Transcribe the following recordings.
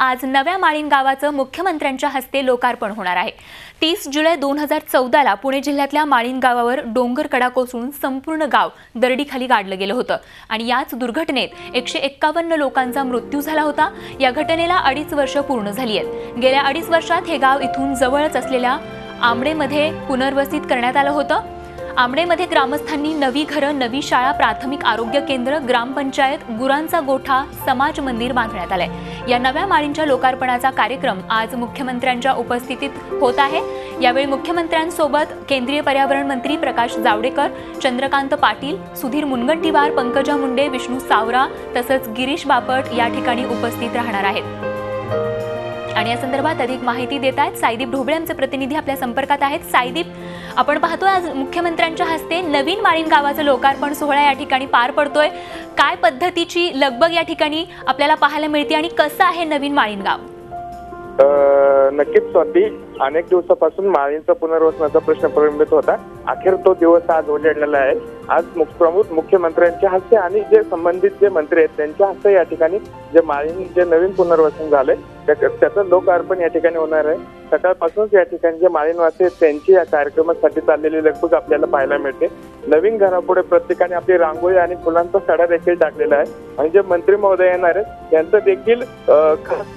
आज नव्या माळीण गावाचं मुख्यमंत्र्यांच्या हस्ते लोकार्पण होणार आहे। 30 जुलै 2014ला पुणे जिल्ह्यातल्या माळीण गावावर डोंगरकडा कोसळून संपूर्ण गाव दरडीखाली गाडलं गेलं होतं आणि याच दुर्घटनेत 151 लोकांचा मृत्यू झाला होता। या घटनेला 2.5 वर्ष पूर्ण झाली आहेत। गेल्या 2.5 वर्षात हे गाव इथून जवळच असलेल्या आंबडेमध्ये पुनर्वसित करण्यात आलं होतं। आंबडेमध्ये ग्रामस्थांनी नवी घरं, नवी शाळा, प्राथमिक आरोग्य केंद्र, ग्रामपंचायत, गुरांचा गोठा, समाज मंदिर बांधण्यात आलंय। या नव्या माळीणच्या लोकार्पणाचा कार्यक्रम आज मुख्यमंत्र्यांच्या उपस्थितीत होत आहे। यावेळी मुख्यमंत्र्यांसोबत केंद्रीय पर्यावरण मंत्री प्रकाश जावडेकर, चंद्रकांत पाटील, सुधीर मुनगंटीवार, पंकजा मुंडे, विष्णू सावरा तसंच गिरीश बापट या ठिकाणी उपस्थित राहणार आहेत। आणि या संदर्भात अधिक माहिती देत आहेत साईदीप ढोबळे आमचे प्रतिनिधी आपल्या संपर्कात आहेत। साईदीप, आपण पाहतोय आज मुख्यमंत्र्यांच्या हस्ते नवीन माळीण गावाचं लोकार्पण सोहळा या ठिकाणी पार पडतोय। काय पद्धतीची लगबग या ठिकाणी आपल्याला पाहायला मिळते आणि कसं आहे नवीन माळीण गाव? नक्कीच स्वाती, अनेक दिवसापासून माळीणचा पुनर्वसनाचा प्रश्न प्रलंबित होता। अखेर तो दिवस आज उजेडलेला आहे। आज प्रमुख मुख्यमंत्र्यांच्या हस्ते आणि जे संबंधित जे मंत्री आहेत त्यांच्या हस्ते या ठिकाणी जे माळीण जे नवीन पुनर्वसन झाले त्याचं लोकार्पण या ठिकाणी होणार आहे। सकाळपासूनच या ठिकाणी जे माळीणवासी आहेत त्यांची या कार्यक्रमासाठी चाललेली लगबग आपल्याला पाहायला मिळते। नवीन घरापुढे प्रत्येकाने आपली रांगोळी आणि फुलांचा सडा देखील टाकलेला आहे आणि जे मंत्री महोदय येणार आहेत त्यांचं देखील खास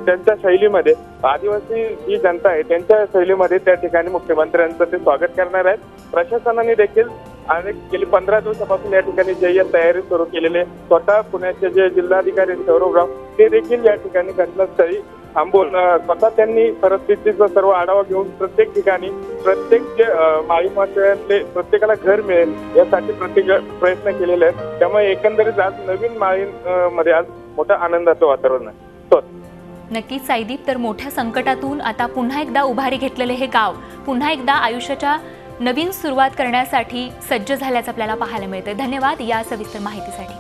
त्यांच्या शैलीमध्ये आदिवासी जी जनता आहे त्यांच्या शैलीमध्ये त्या ठिकाणी मुख्यमंत्र्यांचं ते स्वागत करणार आहेत। प्रशासनाने देखील गेली 15 दिवसापासून या ठिकाणी जय्यत तयारी सुरू केलेली। स्वतः पुण्याचे जे जिल्हाधिकारी सौरभराव ते देखील या ठिकाणी घटनास्थळी थांबून स्वतः त्यांनी परिस्थितीचा सर्व आढावा घेऊन प्रत्येक ठिकाणी प्रत्येक जे माळीणवासीयांचे प्रत्येकाला घर मिळेल यासाठी प्रत्येक प्रयत्न केलेले आहेत। त्यामुळे एकंदरीत आज नवीन माळीण मध्ये आज मोठा आनंदाचं वातावरण आहे। नक्कीच साईदीप, तर मोठ्या संकटातून आता पुन्हा एकदा उभारी घेतलेले हे गाव पुन्हा एकदा आयुष्याच्या नवीन सुरुवात करण्यासाठी सज्ज झाल्याचं आपल्याला पाहायला मिळतंय। धन्यवाद या सविस्तर माहितीसाठी।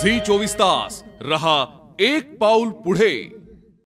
झी 24 तास रहा एक पाऊल पुढे।